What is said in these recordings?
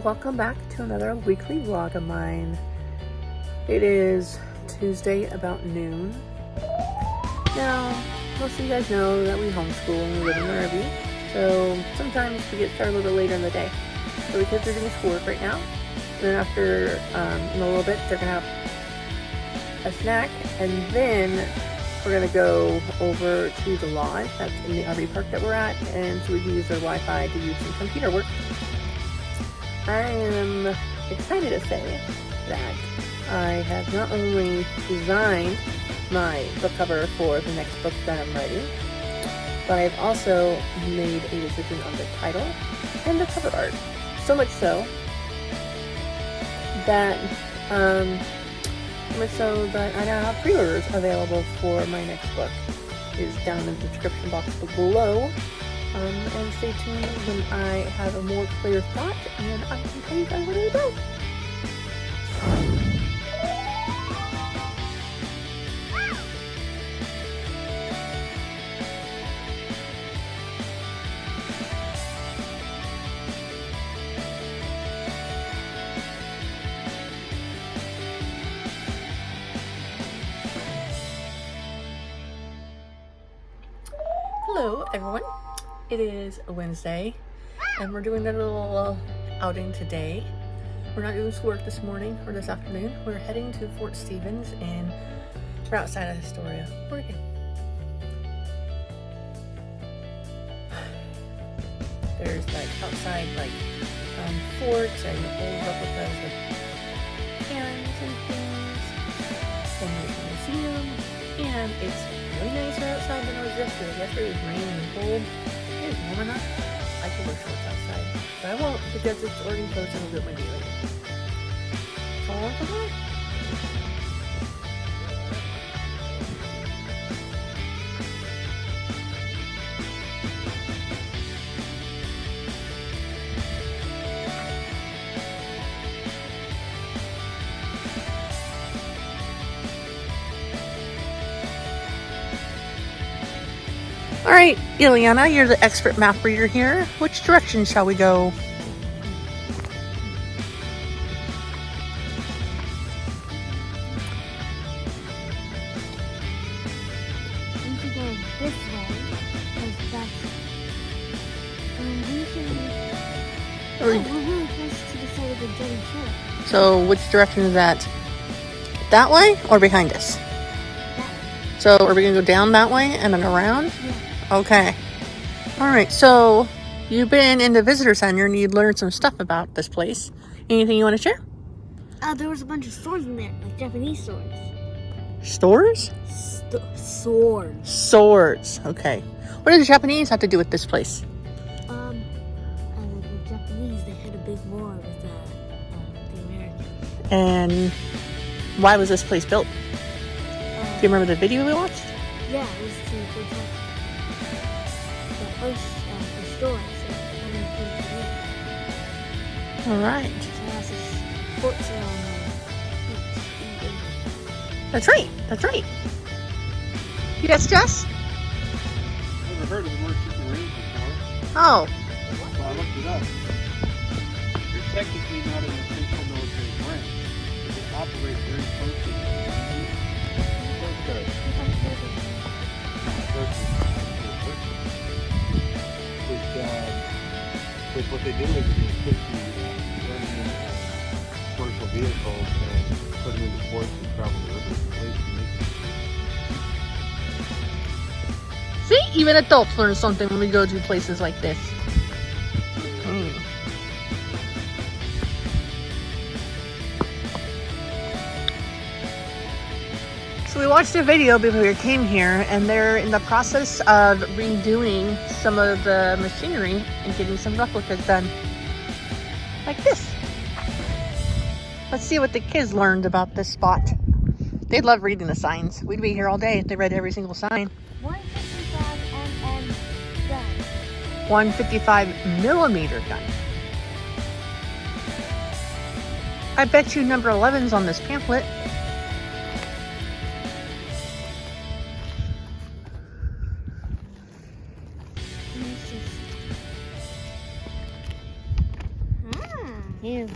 Welcome back to another weekly vlog of mine. It is Tuesday about noon. Now, most of you guys know that we homeschool and we live in the RV, so sometimes we get started a little bit later in the day. So the kids are doing schoolwork right now, and then after in a little bit they're gonna have a snack, and then we're gonna go over to the lodge that's in the RV park that we're at, and so we can use their Wi-Fi to use some computer work. I am excited to say that I have not only designed my book cover for the next book that I'm writing, but I've also made a decision on the title and the cover art. So much so that I now have pre-orders available for my next book. It is down in the description box below. And stay tuned when I have a more clear thought and I can tell you guys what it's about. Hello everyone. It is a Wednesday, and we're doing a little outing today. We're not doing schoolwork this morning or this afternoon. We're heading to Fort Stevens, and we're outside of Astoria, Oregon. There's like outside forts and old replicas of cannons and things, and there's a museum, and it's really nicer outside than it was yesterday. Yesterday was raining and cold. It is warm enough. I can wear shorts outside, but I won't because it's already close and it'll get windy later. So I want to go. All right, Ileana, you're the expert map reader here. Which direction shall we go? We should go this way, because that's... we're really close to the side of the jetty trail. So which direction is that? That way or behind us? That way. So are we going to go down that way and then around? Yeah. Okay. All right, so you've been in the visitor center and you learned some stuff about this place. Anything you want to share? There was a bunch of swords in there, like Japanese swords. Stores? Swords. Swords. Okay. What do the Japanese have to do with this place? The Japanese, they had a big war with the Americans. And why was this place built? Do you remember the video we watched? Yeah, it was to protect the host of the stores. All right. So that's a sports around beach. That's right. That's right. Yes, Jess? Never heard of the Merchant Marines before. Oh. So I looked it up. They're technically not an official military branch, but they operate very closely to the Navy, Coast Guard, which what they do is they put the learning commercial vehicles and put them into ports and travel the rivers and lakes and lakes. See, even adults learn something when we go to places like this. So we watched a video before we came here, and they're in the process of redoing some of the machinery and getting some replicas done. Like this. Let's see what the kids learned about this spot. They love reading the signs. We'd be here all day if they read every single sign. 155 mm gun. 155 millimeter gun. I bet you number 11's on this pamphlet. Here's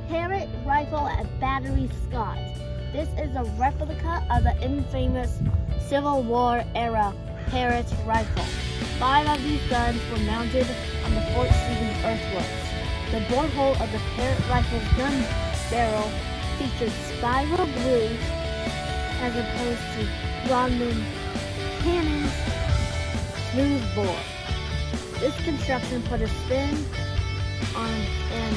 Parrot rifle at Battery Scott. This is a replica of the infamous Civil War era Parrot rifle. 5 of these guns were mounted on the Fort Stevens earthworks. The bore hole of the Parrot rifle's gun barrel featured spiral grooves as opposed to Rodman cannon's smooth bore. This construction put a spin on an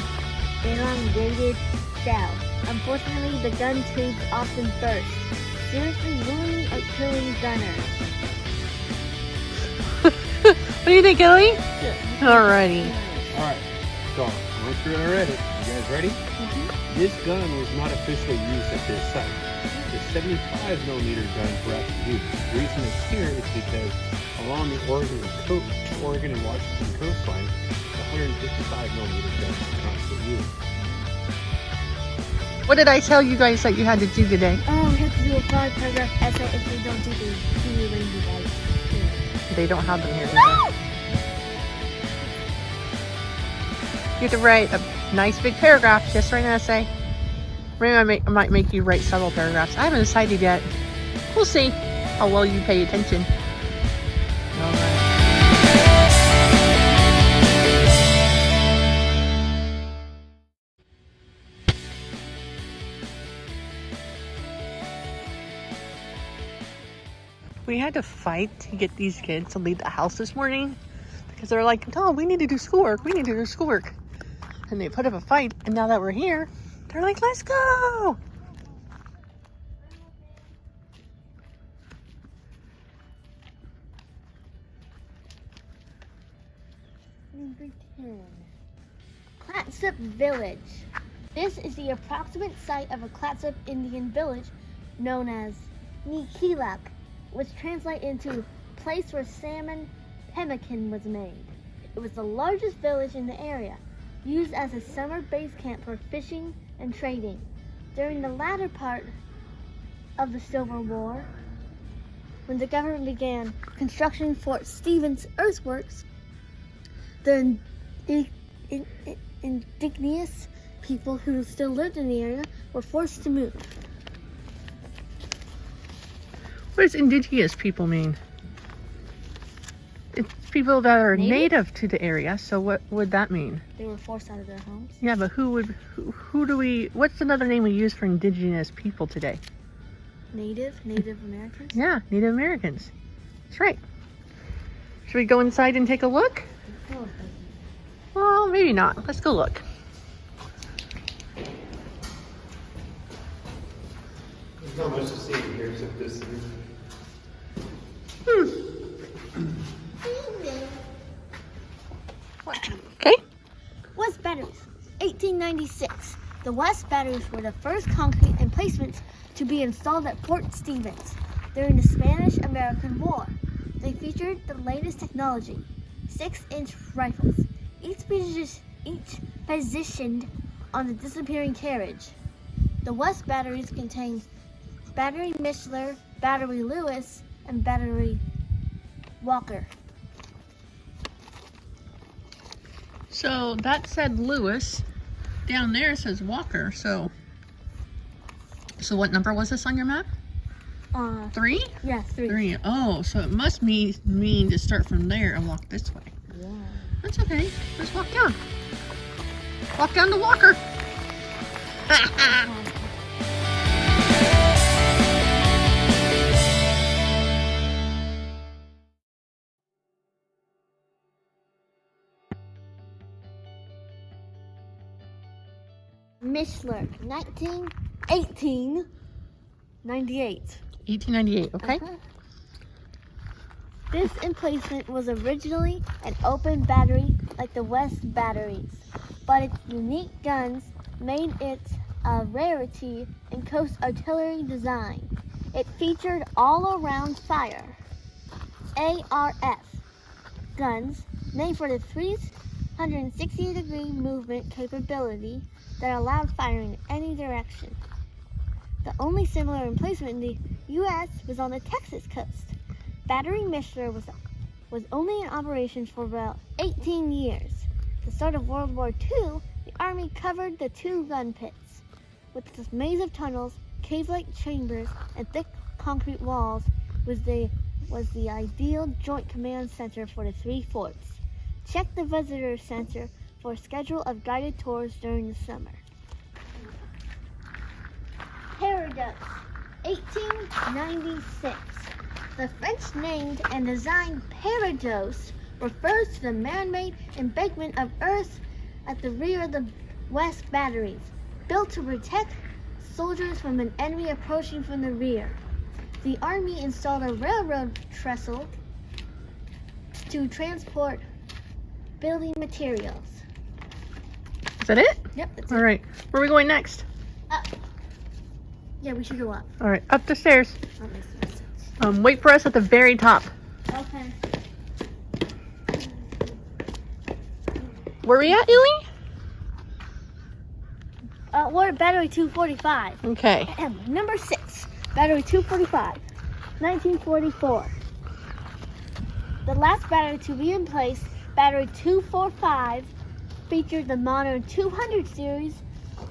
elongated shell. Unfortunately, the gun tubes often burst, seriously wounding or killing gunners. What do you think, Ellie? Alrighty. Alright, so once you're ready, you guys ready? This gun was not officially used at this site. The 75mm guns were actually used. The reason it's here is because along the Oregon and Washington coastline, the 155mm guns are constantly used. What did I tell you guys that you had to do today? We have to do a 5-paragraph essay if we don't do the rainbow lights. They don't have them here, do they? You have to write a nice big paragraph, just write an essay. Maybe I might make you write several paragraphs. I haven't decided yet. We'll see how well you pay attention. All right. We had to fight to get these kids to leave the house this morning because they're like, oh, we need to do schoolwork. We need to do schoolwork. And they put up a fight. And now that we're here, they're like, let's go. Number 10. Clatsop Village. This is the approximate site of a Clatsop Indian village known as Nikilak, which translates into place where salmon pemmican was made. It was the largest village in the area, used as a summer base camp for fishing and trading. During the latter part of the Civil War, when the government began construction Fort Stevens earthworks, the indigenous people who still lived in the area were forced to move. What does indigenous people mean? It's people that are native to the area. So what would that mean? They were forced out of their homes. Yeah, but who do we, what's another name we use for indigenous people today? Native Americans? Yeah, Native Americans. That's right. Should we go inside and take a look? Oh, Well, maybe not. Let's go look. There's not much to see in here except this. Okay. West Batteries, 1896. The West Batteries were the first concrete emplacements to be installed at Fort Stevens during the Spanish-American War. They featured the latest technology, 6-inch rifles, each positioned on the disappearing carriage. The West Batteries contained Battery Mishler, Battery Lewis, and Battery Walker. So that said Lewis. Down there says Walker. So what number was this on your map? 3? Yeah, 3. 3. Oh, so it must mean to start from there and walk this way. Yeah. That's okay. Let's walk down. Walk down to Walker. Mishler, 1898. 1898, okay? This emplacement was originally an open battery like the West Batteries, but its unique guns made it a rarity in coast artillery design. It featured all-around fire, ARF, guns named for the 360-degree movement capability that allowed firing in any direction. The only similar emplacement in the U.S. was on the Texas coast. Battery Mishler was was only in operation for about 18 years. At the start of World War II, the Army covered the two gun pits. With this maze of tunnels, cave-like chambers, and thick concrete walls was the ideal joint command center for the three forts. Check the visitor center for a schedule of guided tours during the summer. Paradise, 1896. The French named and designed Paradise refers to the man-made embankment of earth at the rear of the West Batteries, built to protect soldiers from an enemy approaching from the rear. The Army installed a railroad trestle to transport building materials. Is that it? Yep, that's All it. right. Where are we going next? Up. Yeah, we should go up. All right, up the stairs. That makes more sense. Wait for us at the very top. Okay. Where are we at, Illy? We're at Battery 245. Okay. Number 6, Battery 245, 1944. The last battery to be in place, Battery 245, featured the modern 200 series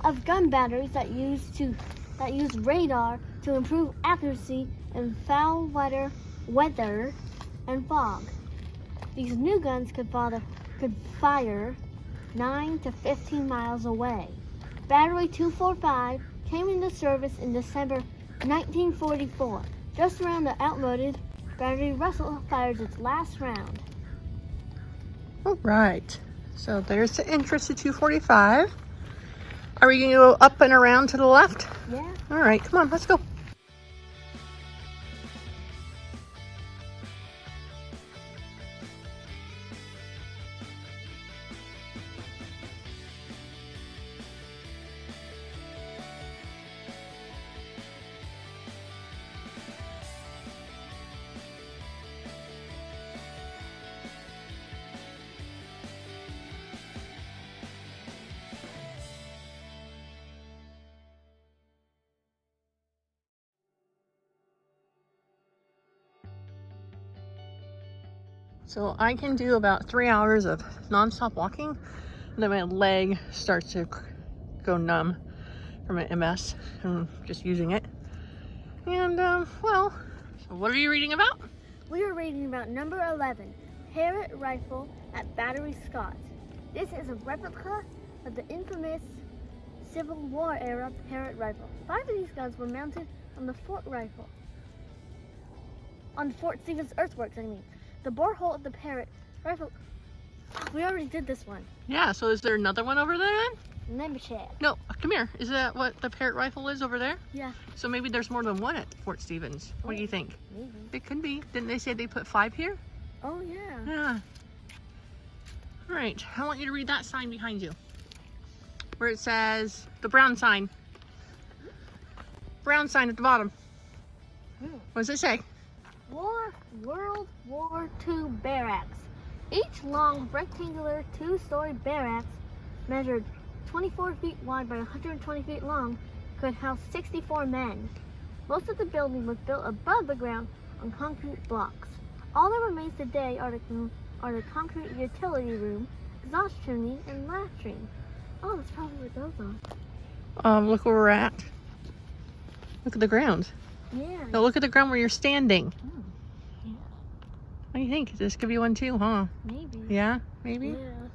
of gun batteries that use radar to improve accuracy in foul weather and fog. These new guns could fire 9 to 15 miles away. Battery 245 came into service in December 1944. Just around the outmoded Battery Russell fires its last round. All right. So there's the entrance to 245. Are we going to go up and around to the left? Yeah. All right, come on, let's go. So I can do about 3 hours of nonstop walking, and then my leg starts to go numb from an MS from just using it. And well, so what are you reading about? We are reading about number 11, Parrott Rifle at Battery Scott. This is a replica of the infamous Civil War era Parrott rifle. 5 of these guns were mounted on the Fort Stevens earthworks, The bore hole of the Parrott rifle. We already did this one. Yeah, so is there another one over there then? Let me check. No, come here. Is that what the Parrott rifle is over there? Yeah. So maybe there's more than one at Fort Stevens. What do you think? Maybe. It could be. Didn't they say they put 5 here? Oh, yeah. Yeah. All right, I want you to read that sign behind you, where it says, the brown sign. Brown sign at the bottom. What does it say? World War II barracks. Each long rectangular 2-story barracks measured 24 feet wide by 120 feet long could house 64 men. Most of the building was built above the ground on concrete blocks. All that remains today are the concrete utility room, exhaust chimney, and latrine. Oh, that's probably what those are. Look where we're at. Look at the ground. Yeah. No, look at the ground where you're standing. Oh, yeah. What do you think? This could be one too, huh? Maybe. Yeah, maybe? Yeah.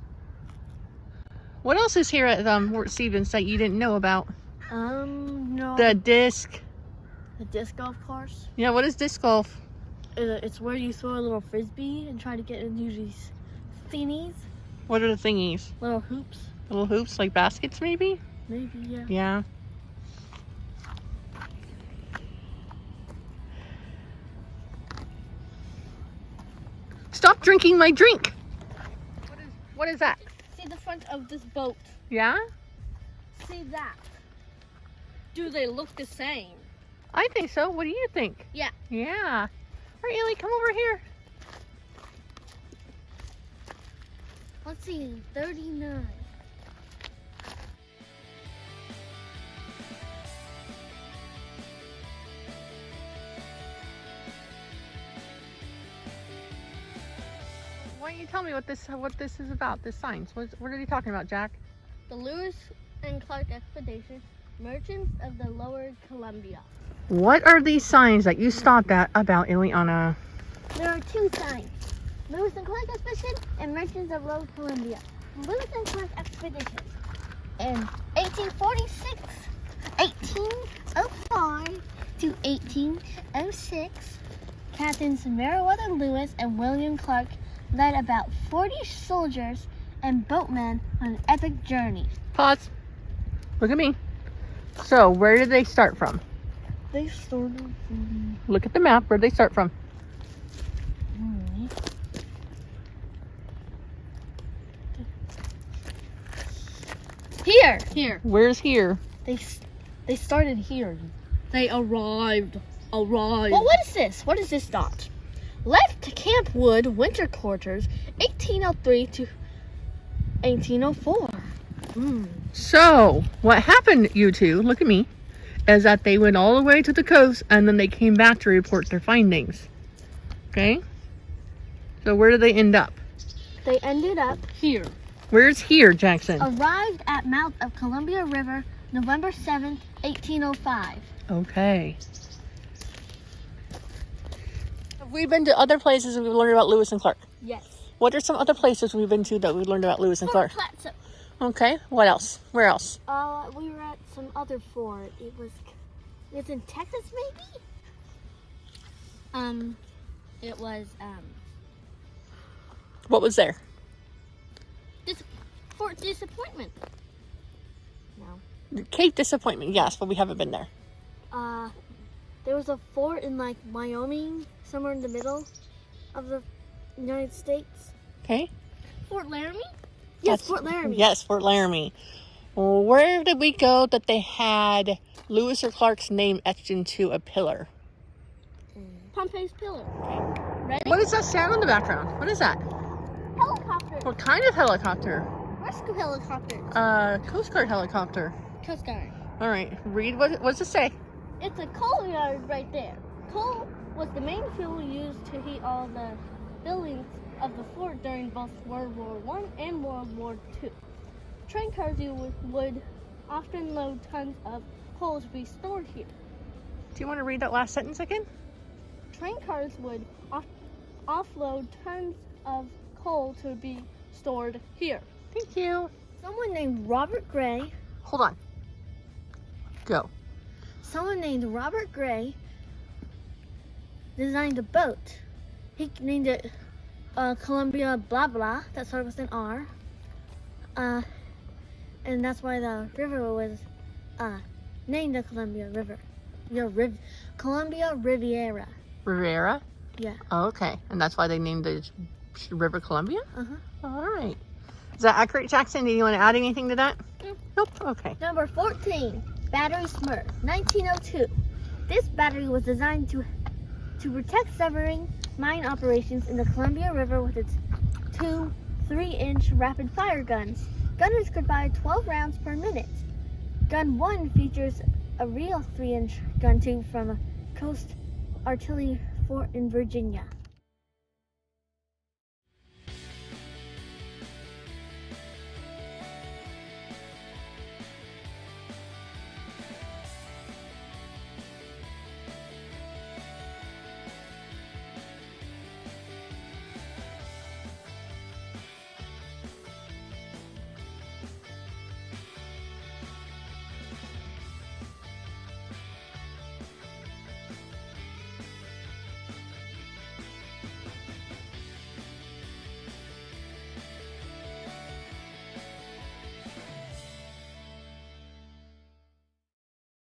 What else is here at Fort Stevens that you didn't know about? No. The disc. The disc golf course. Yeah, what is disc golf? It's where you throw a little frisbee and try to get into these thingies. What are the thingies? Little hoops. Little hoops, like baskets maybe? Maybe, yeah. Yeah. Stop drinking my drink! What is that? See the front of this boat. Yeah? See that. Do they look the same? I think so. What do you think? Yeah. Yeah. All right, Ellie, come over here. Let's see, 39. don't you tell me what this is about? This signs. What are they talking about, Jack? The Lewis and Clark Expedition, Merchants of the Lower Columbia. What are these signs that you stopped at about Ileana? There are two signs, Lewis and Clark Expedition and Merchants of Lower Columbia. Lewis and Clark Expedition in 1846, 1805 to 1806, Captains Meriwether Lewis and William Clark led about 40 soldiers and boatmen on an epic journey. Pause. Look at me. So, where did they start from? They started from... Look at the map. Where did they start from? Here. Where's here? They started here. They arrived. Well, what is this? What is this dot? Left to Camp Wood winter quarters, 1803 to 1804. So, what happened, you two, look at me, is that they went all the way to the coast and then they came back to report their findings. Okay? So, where did they end up? They ended up here. Where's here, Jackson? Arrived at mouth of Columbia River, November 7th, 1805. Okay. Have we been to other places and we've learned about Lewis and Clark? Yes. What are some other places we've been to that we learned about Lewis and Fort Clark? Plateau. Okay. What else? Where else? We were at some other fort. It's in Texas, maybe? It was, What was there? Fort Disappointment. No. Cape Disappointment, yes, but we haven't been there. There was a fort in, like, Wyoming, somewhere in the middle of the United States. Okay. Fort Laramie? Yes, Fort Laramie. Yes, Fort Laramie. Well, where did we go that they had Lewis or Clark's name etched into a pillar? Pompey's Pillar. Ready? What is that sound in the background? What is that? Helicopter. What kind of helicopter? Rescue helicopter. Coast Guard helicopter. Coast Guard. All right, read what does it say? It's a coal yard right there. Coal was the main fuel used to heat all the buildings of the fort during both World War I and World War II. Train cars would often load tons of coal to be stored here. Do you want to read that last sentence again? Train cars would offload tons of coal to be stored here. Thank you. Someone named Robert Gray. Hold on. Go. Someone named Robert Gray designed a boat. He named it Columbia blah blah. That started with an R. And that's why the river was named the Columbia River. Columbia Riviera. Riviera? Yeah. Oh, okay. And that's why they named the River Columbia? Uh-huh. All right. Is that accurate, Jackson? Do you want to add anything to that? No. Nope. Okay. Number 14, Battery Smurf, 1902. This battery was designed to protect submarine mine operations in the Columbia River with its two 3-inch rapid fire guns. Gunners could fire 12 rounds per minute. Gun 1 features a real 3-inch gun tube from a Coast Artillery Fort in Virginia.